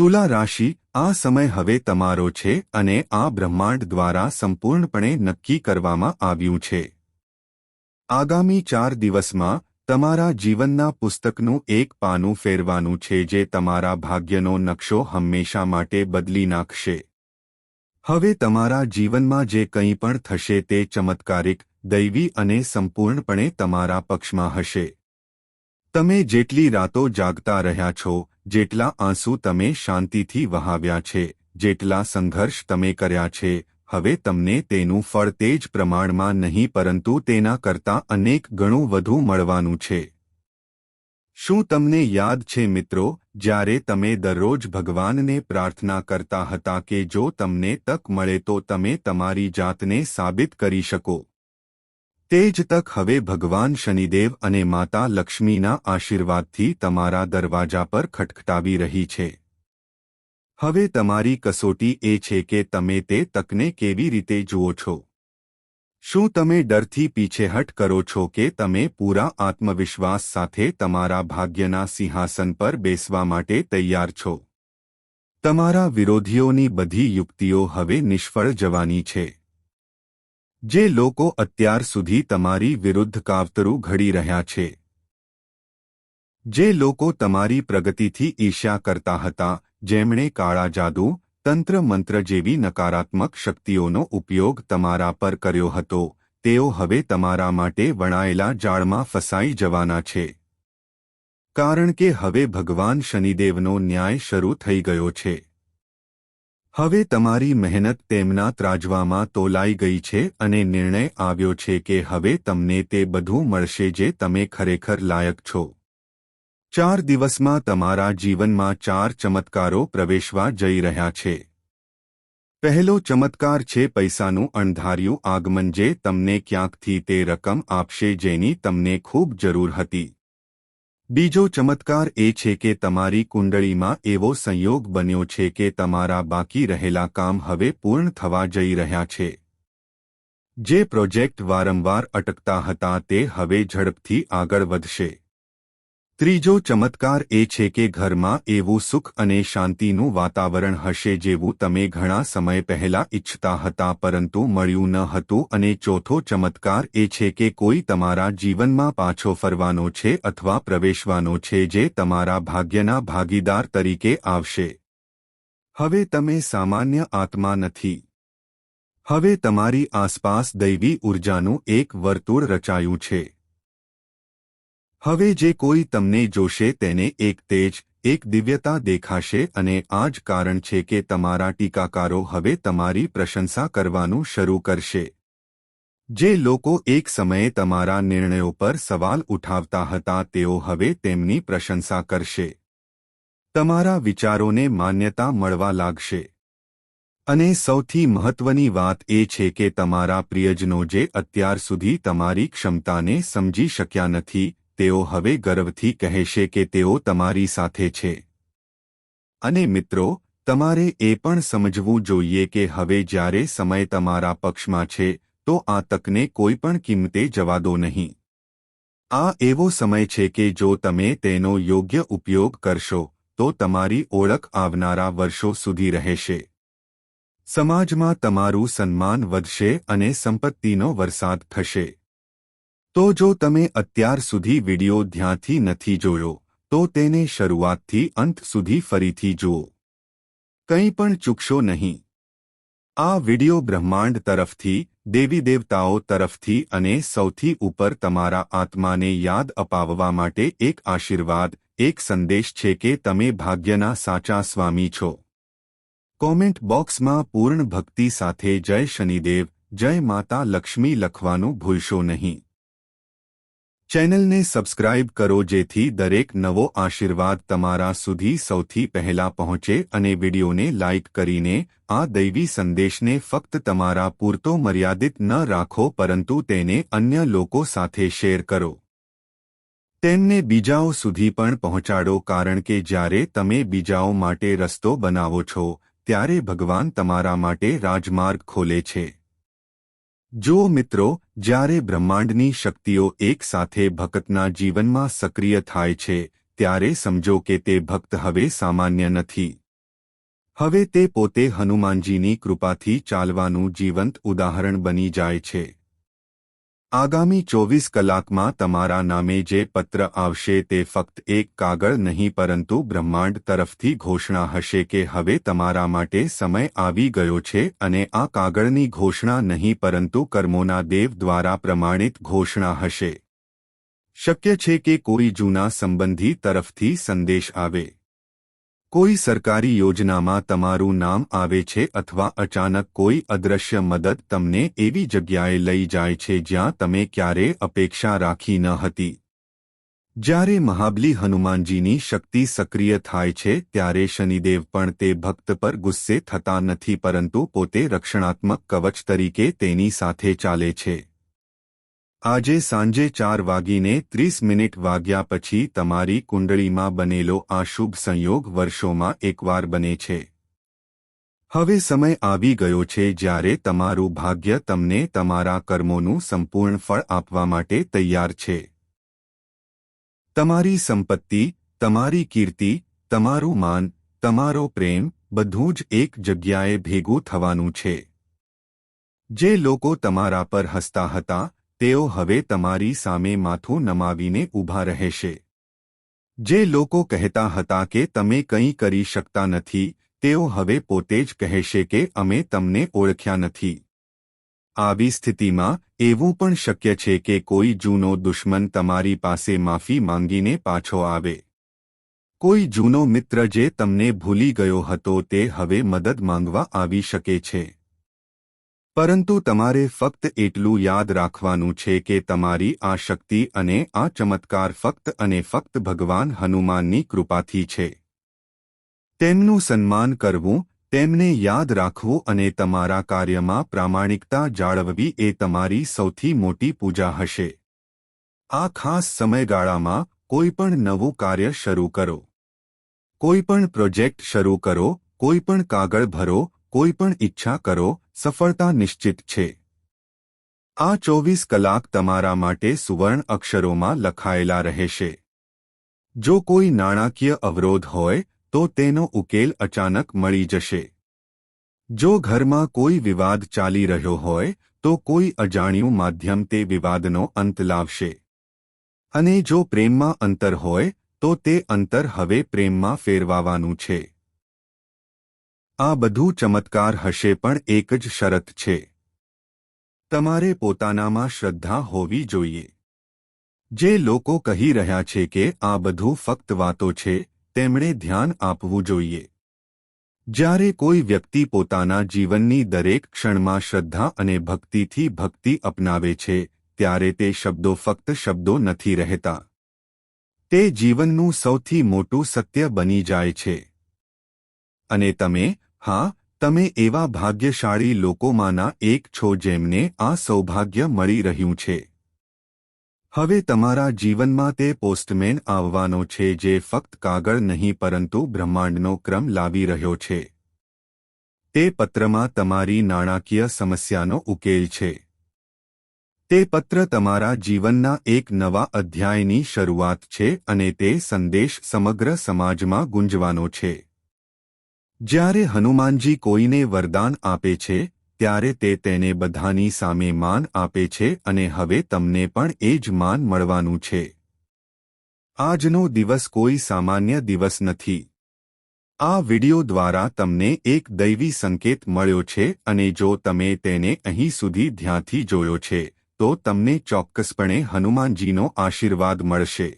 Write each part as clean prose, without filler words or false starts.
તુલા રાશિ, આ સમય હવે તમારો છે અને આ બ્રહ્માંડ દ્વારા સંપૂર્ણપણે નક્કી કરવામાં આવ્યું છે. આગામી 4 દિવસમાં તમારા જીવનના પુસ્તકનું એક પાનું ફેરવાનું છે જે તમારા ભાગ્યનો નકશો હંમેશા માટે બદલી નાખશે. હવે તમારા જીવનમાં જે કંઈ પણ થશે તે ચમત્કારિક, દૈવી અને સંપૂર્ણપણે તમારા પક્ષમાં હશે. તમે જેટલી રાતો જાગતા રહ્યા છો, જેટલા આંસુ તમે શાંતિથી વહાવ્યા છે, જેટલા સંઘર્ષ તમે કર્યા છે, હવે તમને તેનું ફળ તે જ પ્રમાણમાં નહીં પરંતુ તેના કરતાં અનેક ગણું વધુ મળવાનું છે. શું તમને યાદ છે મિત્રો, જ્યારે તમે દરરોજ ભગવાનને પ્રાર્થના કરતા હતા કે જો તમને તક મળે તો તમે તમારી જાતને સાબિત કરી શકો? તે જ તક હવે ભગવાન શનિદેવ અને માતા લક્ષ્મીના આશીર્વાદથી તમારા દરવાજા પર ખટખટાવી રહી છે. હવે તમારી કસોટી એ છે કે તમે તે તકને કેવી રીતે જુઓ છો. શું તમે ડરથી પીછેહટ કરો છો કે તમે પૂરા આત્મવિશ્વાસ સાથે તમારા ભાગ્યના સિંહાસન પર બેસવા માટે તૈયાર છો? તમારા વિરોધીઓની બધી યુક્તિઓ હવે નિષ્ફળ જવાની છે. જે લોકો અત્યાર સુધી તમારી વિરુદ્ધ કાવતરું ઘડી રહ્યા છે, જે લોકો તમારી પ્રગતિથી ઈર્ષ્યા કરતા હતા, જેમણે કાળા જાદુ, તંત્ર મંત્ર જેવી નકારાત્મક શક્તિઓનો ઉપયોગ તમારા પર કર્યો હતો, તેઓ હવે તમારા માટે વણાયેલા જાળમાં ફસાઈ જવાના છે. કારણ કે હવે ભગવાન શનિદેવનો ન્યાય શરૂ થઈ ગયો છે. હવે તમારી મહેનત તેમના ત્રાજવામાં તોલાઈ ગઈ છે અને નિર્ણય આવ્યો છે કે હવે તમને તે બધું મળશે જે તમે ખરેખર લાયક છો. 4 દિવસમાં તમારા જીવનમાં 4 ચમત્કારો પ્રવેશવા જઈ રહ્યા છે. પહેલો ચમત્કાર છે પૈસાનું અણધાર્યું આગમન જે તમને ક્યાંકથી તે રકમ આપશે જેની તમને ખૂબ જરૂર હતી. બીજો ચમત્કાર એ છે કે તમારી કુંડળીમાં એવો સંયોગ બન્યો છે કે તમારા બાકી રહેલા કામ હવે પૂર્ણ થવા જઈ રહ્યા છે. જે પ્રોજેક્ટ વારંવાર અટકતા હતા તે હવે ઝડપથી આગળ વધશે. ત્રીજો ચમત્કાર એ છે કે ઘરમાં એવું સુખ અને શાંતિનું વાતાવરણ હશે જેવું તમે ઘણા સમય પહેલા ઈચ્છતા હતા પરંતુ મળ્યું ન હતું. અને ચોથો ચમત્કાર એ છે કે કોઈ તમારા જીવનમાં પાછો ફરવાનો છે અથવા પ્રવેશવાનો છે જે તમારા ભાગ્યના ભાગીદાર તરીકે આવશે. હવે તમે સામાન્ય આત્મા નથી. હવે તમારી આસપાસ દૈવી ઊર્જાનું એક વર્તુળ રચાયું છે. હવે જે કોઈ તમને જોશે તેને એક તેજ, એક દિવ્યતા દેખાશે અને આ જ કારણ છે કે તમારા ટીકાકારો હવે તમારી પ્રશંસા કરવાનું શરૂ કરશે. જે લોકો એક સમયે તમારા નિર્ણયો પર સવાલ ઉઠાવતા હતા તેઓ હવે તેમની પ્રશંસા કરશે. તમારા વિચારોને માન્યતા મળવા લાગશે. અને સૌથી મહત્વની વાત એ છે કે તમારા પ્રિયજનો જે અત્યાર સુધી તમારી ક્ષમતાને સમજી શક્યા નથી, તેઓ હવે ગર્વથી કહેશે કે તેઓ તમારી સાથે છે. અને મિત્રો, તમારે એ પણ સમજવું જોઈએ કે હવે જ્યારે સમય તમારા પક્ષમાં છે, તો આ તકને કોઈ પણ કિંમતે જવા દો નહીં. આ એવો સમય છે કે જો તમે તેનો યોગ્ય ઉપયોગ કરશો, તો તમારી ઓળખ આવનારા વર્ષો સુધી રહેશે. સમાજમાં તમારું સન્માન વધશે અને સંપત્તિનો વરસાદ થશે. તો જો તમે અત્યાર સુધી વિડિયો ધ્યાનથી નથી જોયો, તો તેને શરૂઆતથી અંત સુધી ફરીથી જુઓ. કંઈ પણ ચૂકશો નહીં. આ વિડિયો બ્રહ્માંડ તરફથી, દેવી દેવતાઓ તરફથી અને સૌથી ઉપર તમારા આત્માને યાદ અપાવવા માટે એક આશીર્વાદ, એક સંદેશ છે કે તમે ભાગ્યના સાચા સ્વામી છો. કોમેન્ટ બોક્સમાં પૂર્ણ ભક્તિ સાથે જય શનિદેવ, જય માતા લક્ષ્મી લખવાનું ભૂલશો નહીં. ચેનલને સબસ્ક્રાઇબ કરો જેથી દરેક નવો આશીર્વાદ તમારા સુધી સૌથી પહેલા પહોંચે અને વિડિયોને લાઇક કરીને આ દૈવી સંદેશને ફક્ત તમારા પૂરતો મર્યાદિત ન રાખો પરંતુ તેને અન્ય લોકો સાથે શેર કરો. તેમને બીજાઓ સુધી પણ પહોંચાડો કારણ કે જ્યારે તમે બીજાઓ માટે રસ્તો બનાવો છો, ત્યારે ભગવાન તમારા માટે રાજમાર્ગ ખોલે છે. જો મિત્રો, જ્યારે બ્રહ્માંડની શક્તિઓ એક સાથે ભક્તના જીવનમાં સક્રિય થાય છે, ત્યારે સમજો કે તે ભક્ત હવે સામાન્ય નથી. હવે તે પોતે હનુમાનજીની કૃપાથી ચાલવાનું જીવંત ઉદાહરણ બની જાય છે. આગામી 24 કલાકમાં તમારા નામે જે પત્ર આવશે તે ફક્ત એક કાગળ નહીં પરંતુ બ્રહ્માંડ તરફથી ઘોષણા હશે કે હવે તમારા માટે સમય આવી ગયો છે અને આ કાગળની ઘોષણા નહીં પરંતુ કર્મોના દેવ દ્વારા પ્રમાણિત ઘોષણા હશે. શક્ય છે કે કોઈ જૂના સંબંધી તરફથી સંદેશ આવે. કોઈ સરકારી યોજનામાં તમારું નામ આવે છે અથવા અચાનક કોઈ અદૃશ્ય મદદ તમને એવી જગ્યાએ લઈ જાય છે જ્યાં તમે ક્યારેય અપેક્ષા રાખી ન હતી. જ્યારે મહાબલી હનુમાનજીની શક્તિ સક્રિય થાય છે ત્યારે શનિદેવ પણ તે ભક્ત પર ગુસ્સે થતા નથી પરંતુ પોતે રક્ષણાત્મક કવચ તરીકે તેની સાથે ચાલે છે. આજે સાંજે 4:30 વાગ્યા પછી તમારી કુંડળીમાં બનેલો આ શુભ સંયોગ વર્ષોમાં એકવાર બને છે. હવે સમય આવી ગયો છે જ્યારે તમારું ભાગ્ય તમને તમારા કર્મોનું સંપૂર્ણ ફળ આપવા માટે તૈયાર છે. તમારી સંપત્તિ, તમારી કીર્તિ, તમારું માન, તમારો પ્રેમ બધું જ એક જગ્યાએ ભેગું થવાનું છે. જે લોકો તમારા પર હસતા હતા તેઓ હવે તમારી સામે માથું નમાવીને ઊભા રહેશે. જે લોકો કહેતા હતા કે તમે કંઈ કરી શકતા નથી તેઓ હવે પોતે જ કહેશે કે અમે તમને ઓળખ્યા નથી. આવી સ્થિતિમાં એવું પણ શક્ય છે કે કોઈ જૂનો દુશ્મન તમારી પાસે માફી માંગીને પાછો આવે. કોઈ જૂનો મિત્ર જે તમને ભૂલી ગયો હતો તે હવે મદદ માંગવા આવી શકે છે. પરંતુ તમારે ફક્ત એટલું યાદ રાખવાનું છે કે તમારી આ શક્તિ અને આ ચમત્કાર ફક્ત અને ફક્ત ભગવાન હનુમાનની કૃપાથી છે. તેમનું સન્માન કરવું, તેમને યાદ રાખવું અને તમારા કાર્યમાં પ્રામાણિકતા જાળવવી એ તમારી સૌથી મોટી પૂજા હશે. આ ખાસ સમયગાળામાં કોઈપણ નવું કાર્ય શરૂ કરો. કોઈપણ પ્રોજેક્ટ શરૂ કરો, કોઈપણ કાગળ ભરો, કોઈપણ ઈચ્છા કરો, સફળતા નિશ્ચિત છે. આ 24 કલાક તમારા માટે સુવર્ણ અક્ષરોમાં લખાયેલા રહેશે. જો કોઈ નાણાકીય અવરોધ હોય તો તેનો ઉકેલ અચાનક મળી જશે. જો ઘરમાં કોઈ વિવાદ ચાલી રહ્યો હોય તો કોઈ અજાણ્યું માધ્યમ તે વિવાદનો અંત લાવશે. અને જો પ્રેમમાં અંતર હોય તો તે અંતર હવે પ્રેમમાં ફેરવાવાનું છે. આ બધું ચમત્કાર હશે પણ એક જ શરત છે. તમારે પોતાનામાં શ્રદ્ધા હોવી જોઈએ. જે લોકો કહી રહ્યા છે કે આ બધું ફક્ત વાતો છે તેમણે ધ્યાન આપવું જોઈએ. જ્યારે કોઈ વ્યક્તિ પોતાના જીવનની દરેક ક્ષણમાં શ્રદ્ધા અને ભક્તિથી ભક્તિ અપનાવે છે ત્યારે તે શબ્દો ફક્ત શબ્દો નથી રહેતા. તે જીવનનું સૌથી મોટું સત્ય બની જાય છે. અને તમે, હા, તમે એવા ભાગ્યશાળી લોકોમાંના એક છો જેમને આ સૌભાગ્ય મળી રહ્યું છે. હવે તમારા જીવનમાં તે પોસ્ટમેન આવવાનો છે જે ફક્ત કાગળ નહીં પરંતુ બ્રહ્માંડનો ક્રમ લાવી રહ્યો છે. તે પત્રમાં તમારી નાણાકીય સમસ્યાનો ઉકેલ છે. તે પત્ર તમારા જીવનના એક નવા અધ્યાયની શરૂઆત છે અને તે સંદેશ સમગ્ર સમાજમાં ગુંજવાનો છે. જ્યારે હનુમાનજી કોઈને વરદાન આપે છે ત્યારે તે તેને બધાની સામે માન આપે છે અને હવે તમને પણ એ જ માન મળવાનું છે. આજનો દિવસ કોઈ સામાન્ય દિવસ નથી. આ વિડિયો દ્વારા તમને એક દૈવી સંકેત મળ્યો છે અને જો તમે તેને અહીં સુધી ધ્યાનથી જોયો છે તો તમને ચોક્કસપણે હનુમાનજીનો આશીર્વાદ મળશે.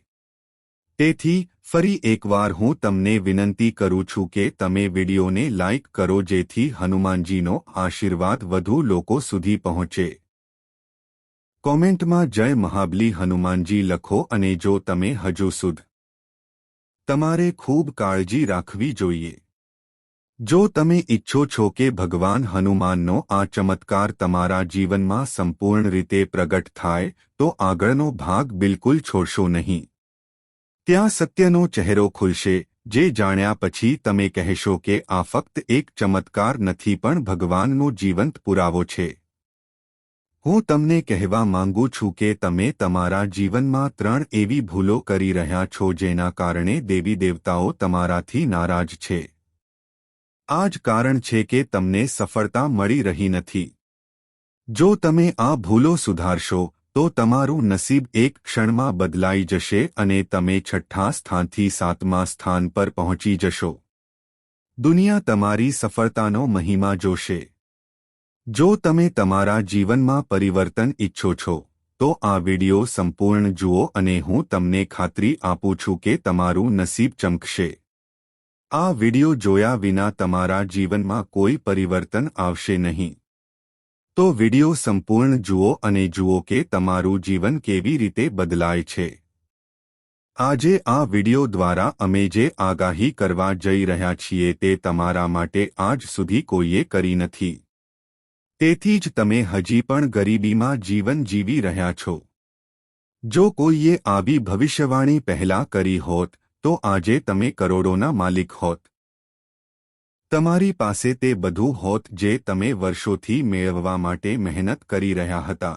તેથી ફરી એકવાર હું તમને વિનંતી કરું છું કે તમે વિડિયોને લાઇક કરો જેથી હનુમાનજીનો આશીર્વાદ વધુ લોકો સુધી પહોંચે. કોમેન્ટમાં જય મહાબલી હનુમાનજી લખો અને જો તમે હજુ સુધી તમારે ખૂબ કાળજી રાખવી જોઈએ. જો તમે ઈચ્છો છો કે ભગવાન હનુમાનનો આ ચમત્કાર તમારા જીવનમાં સંપૂર્ણ રીતે પ્રગટ થાય તો આગળનો ભાગ બિલકુલ છોડશો નહીં. ત્યાં સત્યનો ચહેરો ખુલશે જે જાણ્યા પછી તમે કહેશો કે આ ફક્ત એક ચમત્કાર નથી પણ ભગવાનનો જીવંત પુરાવો છે. હું તમને કહેવા માંગુ છું કે તમે તમારા જીવનમાં 3 એવી ભૂલો કરી રહ્યા છો જેના કારણે દેવી દેવતાઓ તમારાથી નારાજ છે. આ જ કારણ છે કે તમને સફળતા મળી રહી નથી. જો તમે આ ભૂલો સુધારશો તો તમારું નસીબ એક ક્ષણમાં બદલાઈ જશે અને તમે 6થા સ્થાનથી 7મા સ્થાન પર પહોંચી જશો. દુનિયા તમારી સફળતાનો મહિમા જોશે. જો તમે તમારા જીવનમાં પરિવર્તન ઈચ્છો છો તો આ વિડિયો સંપૂર્ણ જુઓ અને હું તમને ખાતરી આપું છું કે તમારું નસીબ ચમકશે. આ વિડિયો જોયા વિના તમારા જીવનમાં કોઈ પરિવર્તન આવશે નહીં. તો વિડિયો સંપૂર્ણ જુઓ અને જુઓ કે તમારું જીવન કેવી રીતે બદલાય છે. આજે આ વિડિયો દ્વારા અમે જે આગાહી કરવા જઈ રહ્યા છીએ તે તમારા માટે આજ સુધી કોઈએ કરી નથી. તેથી જ તમે હજી પણ ગરીબીમાં જીવન જીવી રહ્યા છો. જો કોઈએ આવી ભવિષ્યવાણી પહેલા કરી હોત તો આજે તમે કરોડોના માલિક હોત. તમારી પાસે તે બધું હોત જે તમે વર્ષોથી મેળવવા માટે મહેનત કરી રહ્યા હતા.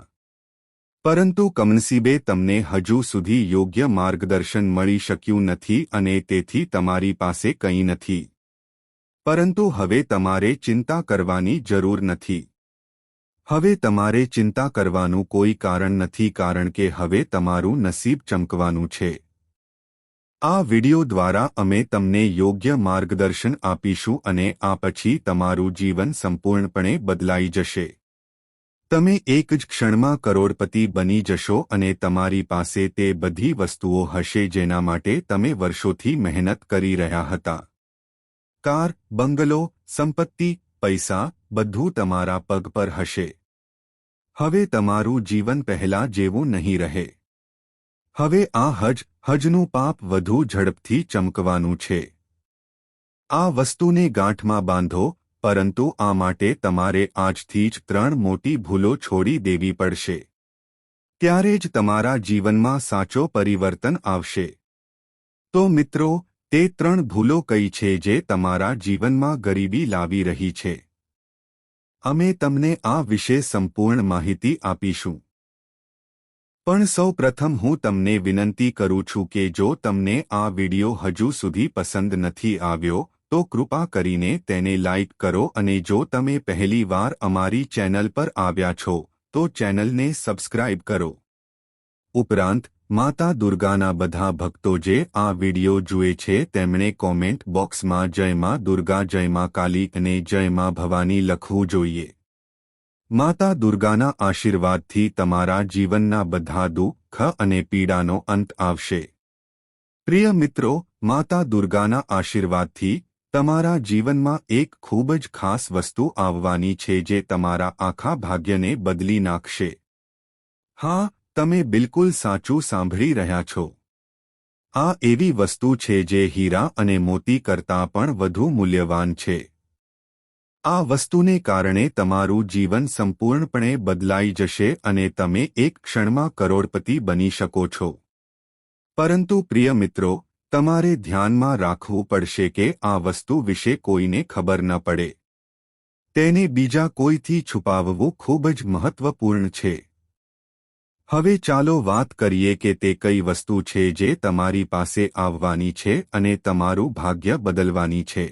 પરંતુ કમનસીબે તમને હજુ સુધી યોગ્ય માર્ગદર્શન મળી શક્યું નથી અને તેથી તમારી પાસે કંઈ નથી. પરંતુ હવે તમારે ચિંતા કરવાની જરૂર નથી. હવે તમારે ચિંતા કરવાનું કોઈ કારણ નથી કારણ કે હવે તમારું નસીબ ચમકવાનું છે. આ વિડિયો દ્વારા અમે તમને યોગ્ય માર્ગદર્શન આપીશું અને આ પછી તમારું જીવન સંપૂર્ણપણે બદલાઈ જશે. તમે એક જ ક્ષણમાં કરોડપતિ બની જશો અને તમારી પાસે તે બધી વસ્તુઓ હશે જેના માટે તમે વર્ષોથી મહેનત કરી રહ્યા હતા. કાર, બંગલો, સંપત્તિ, પૈસા બધું તમારા પગ પર હશે. હવે તમારું જીવન પહેલા જેવું નહીં રહે. હવે આ હજનું પાપ વધુ ઝડપથી ચમકવાનું છે. આ વસ્તુને ગાંઠમાં બાંધો, પરંતુ આ માટે તમારે આજથી જ 3 મોટી ભૂલો છોડી દેવી પડશે. ત્યારે જ તમારા જીવનમાં સાચો પરિવર્તન આવશે. તો મિત્રો, તે 3 ભૂલો કઈ છે જે તમારા જીવનમાં ગરીબી લાવી રહી છે? અમે તમને આ વિશે સંપૂર્ણ માહિતી આપીશું. પણ સૌ પ્રથમ હું તમને વિનંતી કરું છું કે જો તમને આ વિડિયો હજુ સુધી પસંદ નથી આવ્યો તો કૃપા કરીને તેને લાઇક કરો અને જો તમે પહેલી વાર અમારી ચેનલ પર આવ્યા છો તો ચેનલને સબસ્ક્રાઇબ કરો. ઉપરાંત માતા દુર્ગાના બધા ભક્તો જે આ વિડિયો જુએ છે તેમણે કોમેન્ટ બોક્સમાં જય માં દુર્ગા, જય માં કાલી અને જય માં ભવાની લખવું જોઈએ. માતા દુર્ગાના આશીર્વાદથી તમારા જીવનના બધા દુઃખ અને પીડાનો અંત આવશે. પ્રિય મિત્રો, માતા દુર્ગાના આશીર્વાદથી તમારા જીવનમાં એક ખૂબ જ ખાસ વસ્તુ આવવાની છે જે તમારા આખા ભાગ્યને બદલી નાખશે. હા, તમે બિલકુલ સાચું સાંભળી રહ્યા છો. આ એવી વસ્તુ છે જે હીરા અને મોતી કરતાં પણ વધુ મૂલ્યવાન છે. આ વસ્તુને કારણે તમારું જીવન સંપૂર્ણપણે બદલાઈ જશે અને તમે એક ક્ષણમાં કરોડપતિ બની શકો છો. પરંતુ પ્રિય મિત્રો, તમારે ધ્યાનમાં રાખવું પડશે કે આ વસ્તુ વિશે કોઈને ખબર ન પડે. તેને બીજા કોઈથી છુપાવવું ખૂબ જ મહત્વપૂર્ણ છે. હવે ચાલો વાત કરીએ કે તે કઈ વસ્તુ છે જે તમારી પાસે આવવાની છે અને તમારું ભાગ્ય બદલવાની છે.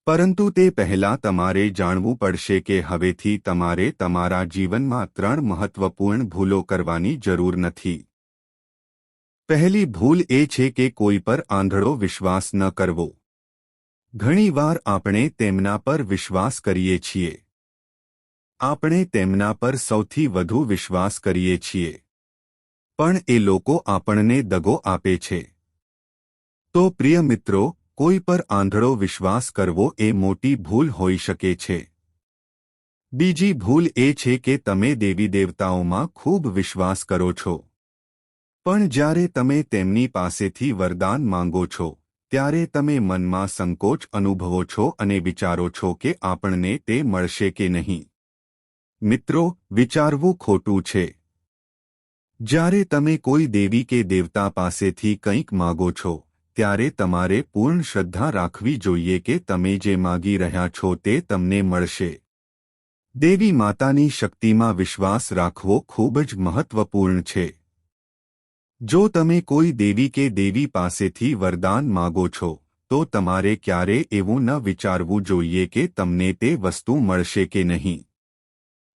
પરંતુ તે પહેલાં તમારે જાણવું પડશે કે હવેથી તમારે તમારા જીવનમાં 3 મહત્વપૂર્ણ ભૂલો કરવાની જરૂર નથી. પહેલી ભૂલ એ છે કે કોઈ પર આંધળો વિશ્વાસ ન કરવો. ઘણીવાર આપણે તેમના પર વિશ્વાસ કરીએ છીએ. આપણે તેમના પર સૌથી વધુ વિશ્વાસ કરીએ છીએ. પણ એ લોકો આપણને દગો આપે છે. તો પ્રિય મિત્રો, કોઈ પર આંધળો વિશ્વાસ કરવો એ મોટી ભૂલ હોઈ શકે છે. બીજી ભૂલ એ છે કે તમે દેવી દેવતાઓમાં ખૂબ વિશ્વાસ કરો છો. પણ જ્યારે તમે તેમની પાસેથી વરદાન માંગો છો ત્યારે તમે મનમાં સંકોચ અનુભવો છો અને વિચારો છો કે આપણને તે મળશે કે નહીં. મિત્રો, વિચારવું ખોટું છે. જ્યારે તમે કોઈ દેવી કે દેવતા પાસેથી કંઈક માગો છો ત્યારે તમારે પૂર્ણ શ્રદ્ધા રાખવી જોઈએ કે તમે જે માગી રહ્યા છો તે તમને મળશે. દેવી માતાની શક્તિમાં વિશ્વાસ રાખવો ખૂબ જ મહત્વપૂર્ણ છે. જો તમે કોઈ દેવી કે દેવી પાસેથી વરદાન માગો છો તો તમારે ક્યારે એવું ન વિચારવું જોઈએ કે તમને તે વસ્તુ મળશે કે નહીં.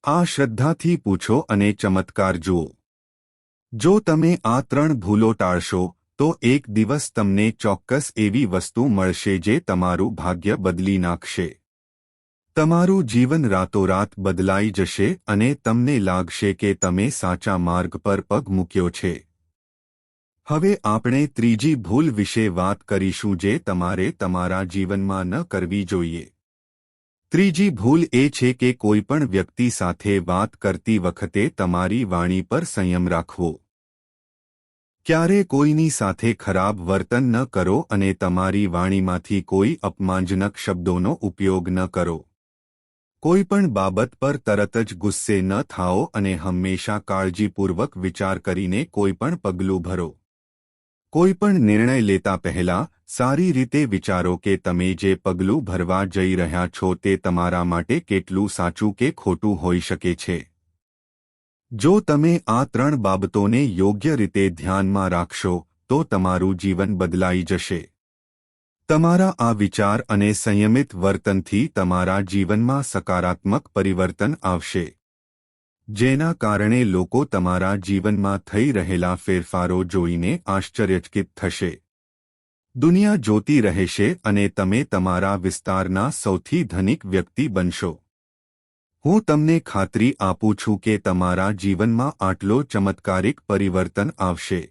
આ શ્રદ્ધાથી પૂછો અને ચમત્કાર જુઓ. જો તમે આ 3 ભૂલો ટાળશો તો એક દિવસ તમને ચોક્કસ એવી વસ્તુ મળશે જે તમારું ભાગ્ય બદલી નાખશે. તમારું જીવન રાતોરાત બદલાઈ જશે અને તમને લાગશે કે તમે સાચા માર્ગ પર પગ મૂક્યો છે. હવે આપણે ત્રીજી ભૂલ વિશે વાત કરીશું જે તમારે તમારા જીવનમાં ન કરવી જોઈએ. ત્રીજી ભૂલ એ છે કે કોઈપણ વ્યક્તિ સાથે વાત કરતી વખતે તમારી વાણી પર સંયમ રાખવો. ક્યારે કોઈની સાથે ખરાબ વર્તન ન કરો અને તમારી વાણીમાંથી કોઈ અપમાનજનક શબ્દોનો ઉપયોગ ન કરો. કોઈપણ બાબત પર તરત જ ગુસ્સે ન થાઓ અને હંમેશા કાળજીપૂર્વક વિચાર કરીને કોઈપણ પગલું ભરો. કોઈપણ નિર્ણય લેતા પહેલા સારી રીતે વિચારો કે તમે જે પગલું ભરવા જઈ રહ્યા છો તે તમારા માટે કેટલું સાચું કે ખોટું હોઈ શકે છે. જો તમે આ 3 બાબતોને યોગ્ય રીતે ધ્યાનમાં રાખશો તો તમારું જીવન બદલાઈ જશે. તમારા આ વિચાર અને સંયમિત વર્તનથી તમારા જીવનમાં સકારાત્મક પરિવર્તન આવશે, જેના કારણે લોકો તમારા જીવનમાં થઈ રહેલા ફેરફારો જોઈને આશ્ચર્યચકિત થશે. દુનિયા જોતી રહેશે અને તમે તમારા વિસ્તારના સૌથી ધનિક વ્યક્તિ બનશો. હું તમને ખાતરી આપું છું કે તમારા જીવનમાં આટલો ચમત્કારિક પરિવર્તન આવશે.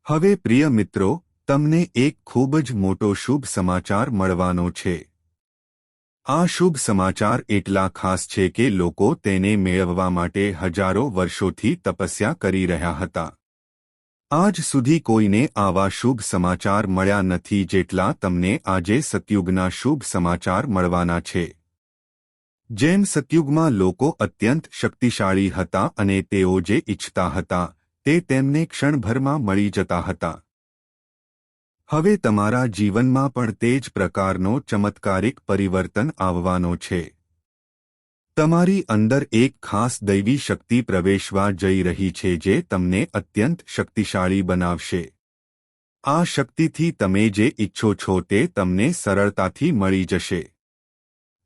હવે પ્રિય મિત્રો, તમને એક ખૂબ જ મોટો શુભ સમાચાર મળવાનો છે. આ શુભ સમાચાર એટલા ખાસ છે કે લોકો તેને મેળવવા માટે હજારો વર્ષોથી તપસ્યા કરી રહ્યા હતા. આજ સુધી કોઈને આવા શુભ સમાચાર મળ્યા નથી જેટલા તમને આજે સતયુગના શુભ સમાચાર મળવાના છે. જેમ સતયુગમાં લોકો અત્યંત શક્તિશાળી હતા અને તેઓ જે ઈચ્છતા હતા તે તેમને ક્ષણભરમાં મળી જતા હતા. હવે તમારા જીવનમાં પણ તે જ પ્રકારનો ચમત્કારિક પરિવર્તન આવવાનો છે. તમારી અંદર એક ખાસ દૈવી શક્તિ પ્રવેશવા જઈ રહી છે જે તમને અત્યંત શક્તિશાળી બનાવશે. આ શક્તિથી તમે જે ઈચ્છો છો તે તમને સરળતાથી મળી જશે.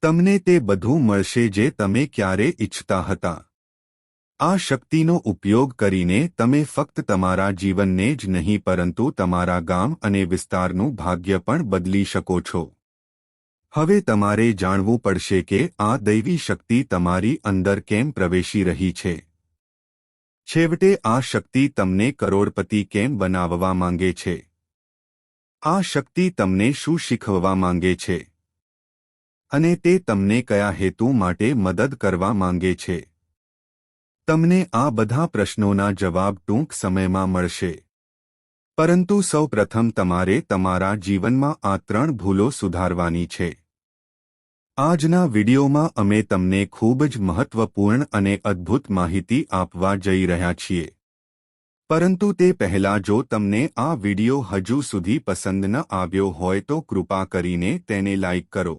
તમને તે બધું મળશે જે તમે ક્યારે ઈચ્છતા હતા. આ શક્તિનો ઉપયોગ કરીને તમે ફક્ત તમારા જીવનને જ નહીં પરંતુ તમારા ગામ અને વિસ્તારનું ભાગ્ય પણ બદલી શકો છો. હવે તમારે જાણવું પડશે કે આ દૈવી શક્તિ તમારી અંદર કેમ પ્રવેશી રહી છે. છેવટે આ શક્તિ તમને કરોડપતિ કેમ બનાવવા માંગે છે. આ શક્તિ તમને શું શીખવવા માંગે છે અને તે તમને કયા હેતુ માટે મદદ કરવા માંગે છે. તમને આ બધા પ્રશ્નોના જવાબ ટૂંક સમયમાં મળશે. પરંતુ સૌ પ્રથમ તમારે તમારા જીવનમાં આ 3 ભૂલો સુધારવાની છે. આજના વિડિયોમાં અમે તમને ખૂબ જ મહત્વપૂર્ણ અને અદ્ભુત માહિતી આપવા જઈ રહ્યા છીએ. પરંતુ તે પહેલાં જો તમને આ વિડિયો હજુ સુધી પસંદ ન આવ્યો હોય તો કૃપા કરીને તેને લાઇક કરો.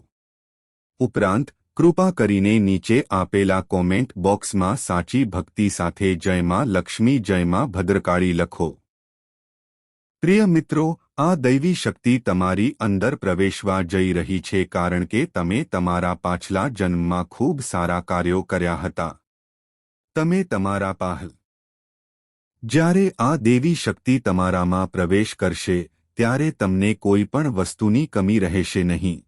ઉપરાંત કૃપા કરીને નીચે આપેલા કોમેન્ટ બોક્સમાં સાચી ભક્તિ સાથે જય માં લક્ષ્મી જય માં ભદ્રકાળી લખો. પ્રિય મિત્રો, આ દૈવી શક્તિ તમારી અંદર પ્રવેશવા જઈ રહી છે કારણ કે તમે તમારા પાછલા જન્મમાં ખૂબ સારા કાર્યો કર્યા હતા. તમે તમારા પાહલ જ્યારે આ દેવી શક્તિ તમારામાં પ્રવેશ કરશે ત્યારે તમને કોઈ પણ વસ્તુની કમી રહેશે નહીં.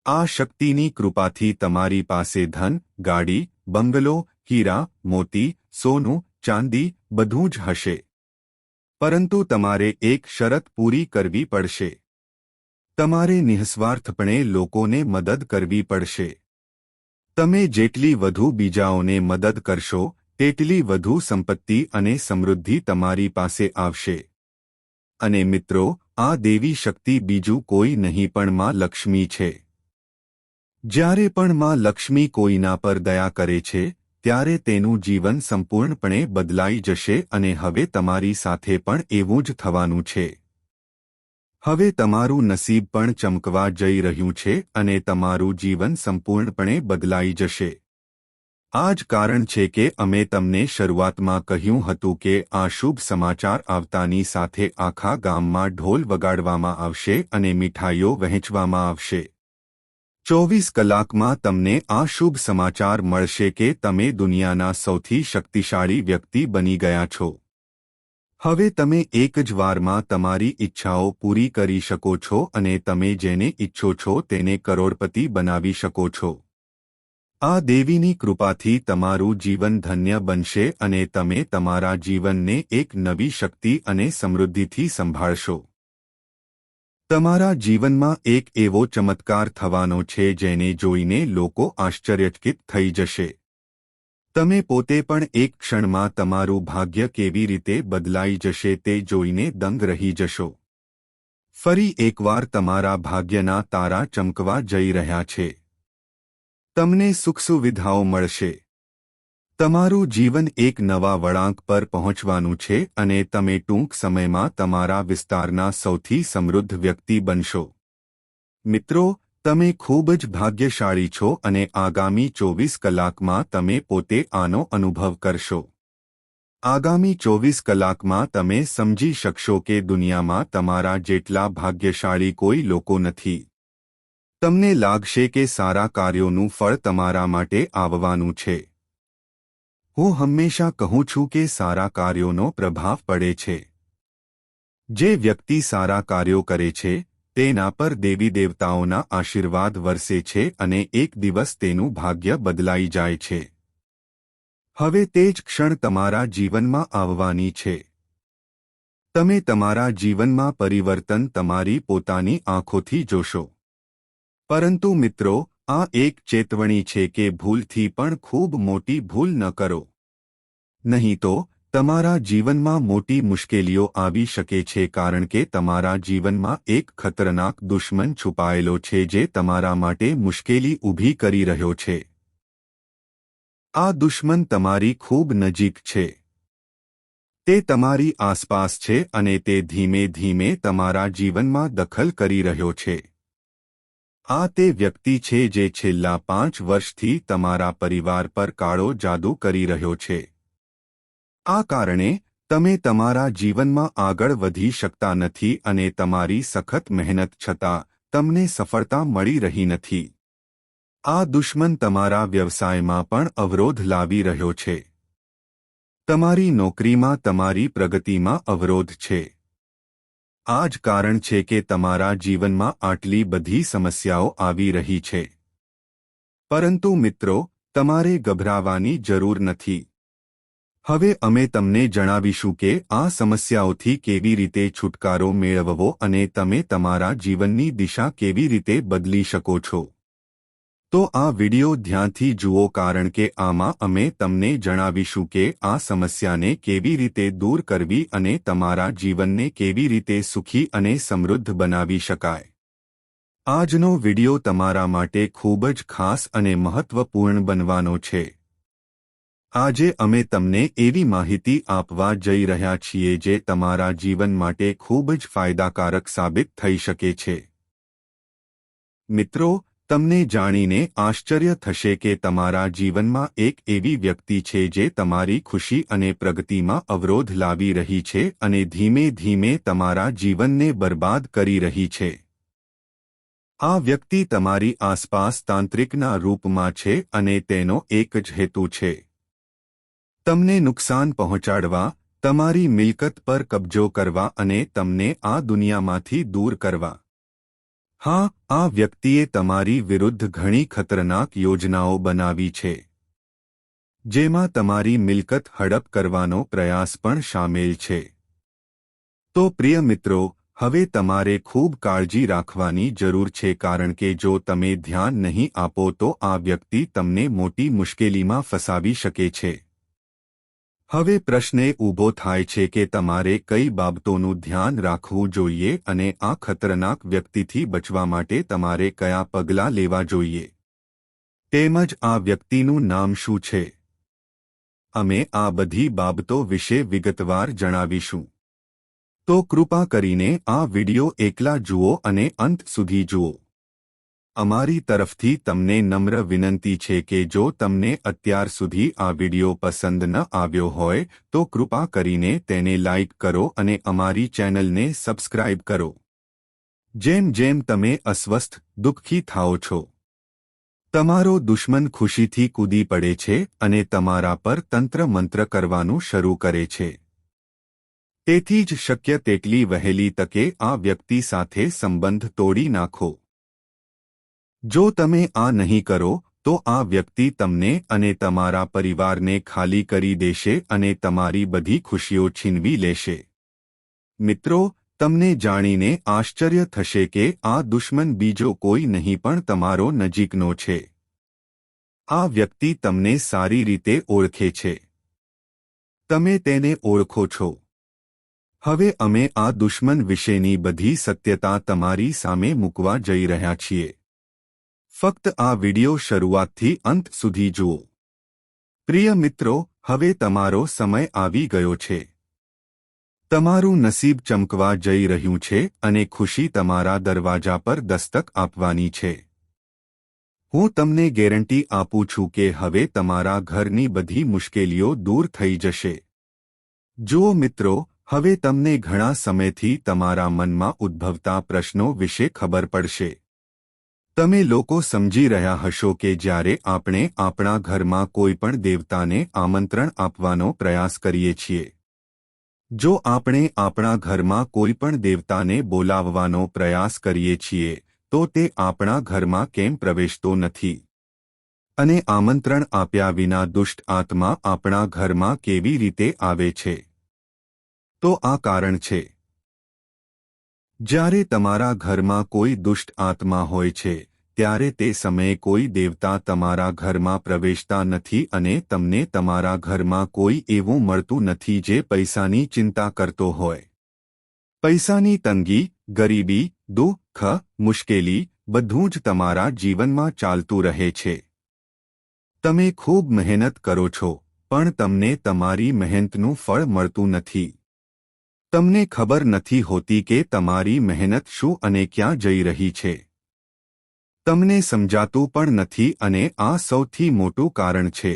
આ શક્તિની કૃપાથી તમારી પાસે ધન, ગાડી, બંગલો, હીરા, મોતી, સોનું, ચાંદી બધું જ હશે. પરંતુ તમારે એક શરત પૂરી કરવી પડશે. તમારે નિઃસ્વાર્થપણે લોકોને મદદ કરવી પડશે. તમે જેટલી વધુ બીજાઓને મદદ કરશો તેટલી વધુ સંપત્તિ અને સમૃદ્ધિ તમારી પાસે આવશે. અને મિત્રો, આ દેવી શક્તિ બીજું કોઈ નહીં પણ માં લક્ષ્મી છે. જ્યારે પણ માં લક્ષ્મી કોઈના પર દયા કરે છે ત્યારે તેનું જીવન સંપૂર્ણપણે બદલાઈ જશે અને હવે તમારી સાથે પણ એવું જ થવાનું છે. હવે તમારું નસીબ પણ ચમકવા જઈ રહ્યું છે અને તમારું જીવન સંપૂર્ણપણે બદલાઈ જશે. આ જ કારણ છે કે અમે તમને શરૂઆતમાં કહ્યું હતું કે આ શુભ સમાચાર આવતાની સાથે આખા ગામમાં ઢોલ વગાડવામાં આવશે અને મીઠાઈઓ વહેંચવામાં આવશે। 24 કલાકમાં તમને આ શુભ સમાચાર મળશે કે તમે દુનિયાના સૌથી શક્તિશાળી વ્યક્તિ બની ગયા છો। હવે તમે એક જ વારમાં તમારી ઈચ્છાઓ પૂરી કરી શકો છો અને તમે જેને ઈચ્છો છો તેને કરોડપતિ બનાવી શકો છો। આ દેવીની કૃપાથી તમારું જીવન ધન્ય બનશે અને તમે તમારા જીવનને એક નવી શક્તિ અને સમૃદ્ધિથી સંભાળશો। તમારા જીવનમાં એક એવો ચમત્કાર થવાનો છે જેને જોઈને લોકો આશ્ચર્યચકિત થઈ જશે। તમે પોતે પણ એક ક્ષણમાં તમારું ભાગ્ય કેવી રીતે બદલાઈ જશે તે જોઈને દંગ રહી જશો। ફરી એકવાર તમારા ભાગ્યના તારા ચમકવા જઈ રહ્યા છે। તમને સુખ સુવિધાઓ મળશે। તમારું જીવન એક નવા વળાંક પર પહોંચવાનું છે અને તમે ટૂંક સમયમાં તમારા વિસ્તારના સૌથી સમૃદ્ધ વ્યક્તિ બનશો। મિત્રો, તમે ખૂબ જ ભાગ્યશાળી છો અને આગામી 24 કલાકમાં તમે પોતે આનો અનુભવ કરશો। આગામી 24 કલાકમાં તમે સમજી શકશો કે દુનિયામાં તમારા જેટલા ભાગ્યશાળી કોઈ લોકો નથી। તમને લાગશે કે સારા કાર્યોનું ફળ તમારા માટે આવવાનું છે। હું હંમેશા કહું છું કે સારા કાર્યોનો પ્રભાવ પડે છે। જે વ્યક્તિ સારા કાર્યો કરે છે તેના પર દેવી દેવતાઓના આશીર્વાદ વરસે છે અને એક દિવસ તેનું ભાગ્ય બદલાઈ જાય છે। હવે તે જ ક્ષણ તમારા જીવનમાં આવવાની છે। તમે તમારા જીવનમાં પરિવર્તન તમારી પોતાની આંખોથી જોશો। પરંતુ મિત્રો, આ એક ચેતવણી છે કે ભૂલથી પણ ખૂબ મોટી ભૂલ ન કરો। નહીં તો તમારા જીવનમાં મોટી મુશ્કેલીઓ આવી શકે છે કારણ કે તમારા જીવનમાં એક ખતરનાક દુશ્મન છુપાયેલો છે જે તમારા માટે મુશ્કેલી ઊભી કરી રહ્યો છે। આ દુશ્મન તમારી ખૂબ નજીક છે। તે તમારી આસપાસ છે અને તે ધીમે ધીમે તમારા જીવનમાં દખલ કરી રહ્યો છે। આ તે વ્યક્તિ છે જે છેલ્લા 5 વર્ષથી તમારા પરિવાર પર કાળો જાદુ કરી રહ્યો છે। આ કારણે તમે તમારા જીવનમાં આગળ વધી શકતા નથી અને તમારી સખત મહેનત છતાં તમને સફળતા મળી રહી નથી। આ દુશ્મન તમારા વ્યવસાયમાં પણ અવરોધ લાવી રહ્યો છે। તમારી નોકરીમાં તમારી પ્રગતિમાં અવરોધ છે। આ જ કારણ છે કે તમારા જીવનમાં આટલી બધી સમસ્યાઓ આવી રહી છે। પરંતુ મિત્રો, તમારે ગભરાવાની જરૂર નથી। હવે અમે તમને જણાવીશું કે આ સમસ્યાઓથી કેવી રીતે છુટકારો મેળવવો અને તમે તમારા જીવનની દિશા કેવી રીતે બદલી શકો છો। તો આ વિડિયો ધ્યાનથી જુઓ કારણ કે આમાં અમે તમને જણાવીશું કે આ સમસ્યાને કેવી રીતે દૂર કરવી અને તમારા જીવનને કેવી રીતે સુખી અને સમૃદ્ધ બનાવી શકાય। આજનો વિડિયો તમારા માટે ખૂબ જ ખાસ અને મહત્વપૂર્ણ બનવાનો છે। આજે અમે તમને એવી માહિતી આપવા જઈ રહ્યા છીએ જે તમારા જીવન માટે ખૂબ જ ફાયદાકારક સાબિત થઈ શકે છે। મિત્રો, તમને જાણીને આશ્ચર્ય થશે કે તમારા જીવનમાં એક એવી વ્યક્તિ છે જે તમારી ખુશી અને પ્રગતિમાં અવરોધ લાવી રહી છે અને ધીમે ધીમે તમારા જીવનને બરબાદ કરી રહી છે। આ વ્યક્તિ તમારી આસપાસ તાંત્રિકના રૂપમાં છે અને તેનો એક જ હેતુ છે, તમને નુકસાન પહોંચાડવા, તમારી મિલકત પર કબજો કરવા અને તમને આ દુનિયામાંથી દૂર કરવા। હા, આ વ્યક્તિએ તમારી વિરુદ્ધ ઘણી ખતરનાક યોજનાઓ બનાવી છે, જેમાં તમારી મિલકત હડપ કરવાનો પ્રયાસ પણ શામેલ છે। તો પ્રિય મિત્રો, હવે તમારે ખૂબ કાળજી રાખવાની જરૂર છે કારણ કે જો તમે ધ્યાન નહીં આપો તો આ વ્યક્તિ તમને મોટી મુશ્કેલીમાં ફસાવી શકે છે। હવે પ્રશ્ન ઊભો થાય છે કે તમારે કઈ બાબતોનું ધ્યાન રાખવું જોઈએ અને આ ખતરનાક વ્યક્તિથી બચવા માટે તમારે કયા પગલાં લેવા જોઈએ, તેમજ આ વ્યક્તિનું નામ શું છે। અમે આ બધી બાબતો વિશે વિગતવાર જણાવીશું। તો કૃપા કરીને આ વિડિયો એકલા જુઓ અને અંત સુધી જુઓ। અમારી તરફથી તમને નમ્ર વિનંતી છે કે જો તમને અત્યાર સુધી આ વિડિયો પસંદ ન આવ્યો હોય તો કૃપા કરીને તેને લાઇક કરો અને અમારી ચેનલને સબસ્ક્રાઇબ કરો. જેમ જેમ તમે અસ્વસ્થ દુઃખી થાઓ છો, તમારો દુશ્મન ખુશીથી કૂદી પડે છે અને તમારા પર તંત્ર મંત્ર કરવાનું શરૂ કરે છે. તેથી જ શક્ય તેટલી વહેલી તકે આ વ્યક્તિ સાથે સંબંધ તોડી નાખો. જો તમે આ નહીં કરો તો આ વ્યક્તિ તમને અને તમારા પરિવારને ખાલી કરી દેશે અને તમારી બધી ખુશીઓ છીનવી લેશે. મિત્રો, તમને જાણીને આશ્ચર્ય થશે કે આ દુશ્મન બીજો કોઈ નહીં પણ તમારો નજીકનો છે. આ વ્યક્તિ તમને સારી રીતે ઓળખે છે. તમે તેને ઓળખો છો. હવે અમે આ દુશ્મન વિશેની બધી સત્યતા તમારી સામે મૂકવા જઈ રહ્યા છીએ. ફક્ત આ વિડિયો શરૂઆતથી અંત સુધી જુઓ. પ્રિય મિત્રો, હવે તમારો સમય આવી ગયો છે. તમારું નસીબ ચમકવા જઈ રહ્યું છે અને ખુશી તમારા દરવાજા પર દસ્તક આપવાની છે. હું તમને ગેરંટી આપું છું કે હવે તમારા ઘરની બધી મુશ્કેલીઓ દૂર થઈ જશે. જુઓ મિત્રો, હવે તમને ઘણા સમયથી તમારા મનમાં ઉદ્ભવતા પ્રશ્નો વિશે ખબર પડશે. તમે લોકો સમજી રહ્યા હશો કે જ્યારે આપણે આપણા ઘરમાં કોઈ પણ દેવતાને આમંત્રણ આપવાનો પ્રયાસ કરીએ છીએ, જો આપણે આપણા ઘરમાં કોઈ પણ દેવતાને બોલાવવાનો પ્રયાસ કરીએ છીએ તો તે આપણા ઘરમાં કેમ પ્રવેશતો નથી? અને આમંત્રણ આપ્યા વિના દુષ્ટ આત્મા આપણા ઘરમાં કેવી રીતે આવે છે? તો આ કારણ છે. જ્યારે તમારા ઘરમાં કોઈ દુષ્ટ આત્મા હોય છે ત્યારે તે સમયે કોઈ દેવતા તમારા ઘરમાં પ્રવેશતા નથી અને તમને તમારા ઘરમાં કોઈ એવું મળતું નથી જે પૈસાની ચિંતા કરતો હોય. પૈસાની તંગી, ગરીબી, દુઃખ, મુશ્કેલી બધું જ તમારા જીવનમાં ચાલતું રહે છે. તમે ખૂબ મહેનત કરો છો પણ તમને તમારી મહેનતનું ફળ મળતું નથી. તમને ખબર નથી હોતી કે તમારી મહેનત શું અને ક્યાં જઈ રહી છે. તમને સમજાતું પણ નથી અને આ સૌથી મોટું કારણ છે.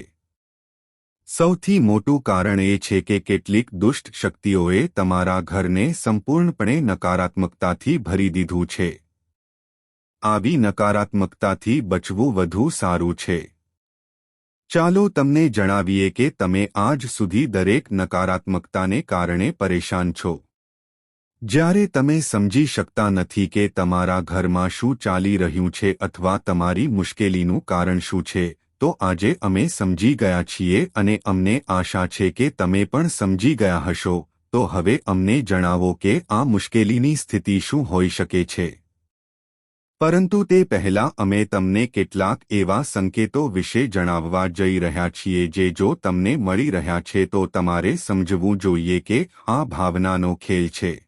સૌથી મોટું કારણ એ છે કે કેટલીક દુષ્ટ શક્તિઓએ તમારા ઘરને સંપૂર્ણપણે નકારાત્મકતાથી ભરી દીધું છે. આવી નકારાત્મકતાથી બચવું વધુ સારું છે. ચાલો તમને જણાવીએ કે તમે આજ સુધી દરેક નકારાત્મકતાને કારણે પરેશાન છો. જ્યારે તમે સમજી શકતા નથી કે તમારા ઘરમાં શું ચાલી રહ્યું છે અથવા તમારી મુશ્કેલીનું કારણ શું છે, તો આજે અમે સમજી ગયા છીએ અને અમને આશા છે કે તમે પણ સમજી ગયા હશો. તો હવે અમને જણાવો કે આ મુશ્કેલીની સ્થિતિ શું હોઈ શકે છે. પરંતુ તે પહેલાં અમે તમને કેટલાક એવા સંકેતો વિશે જણાવવા જઈ રહ્યા છીએ જે જો તમને મળી રહ્યા છે તો તમારે સમજવું જોઈએ કે આ ભાવનાનો ખેલ છે.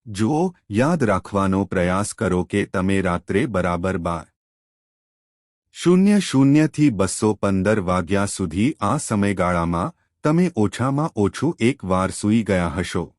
જુઓ, યાદ રાખવાનો પ્રયાસ કરો કે તમે રાત્રે બરાબર 12:00 થી 2:15 વાગ્યા સુધી આ સમયગાળામાં તમે ઓછામાં ઓછું એક વાર સૂઈ ગયા હશો.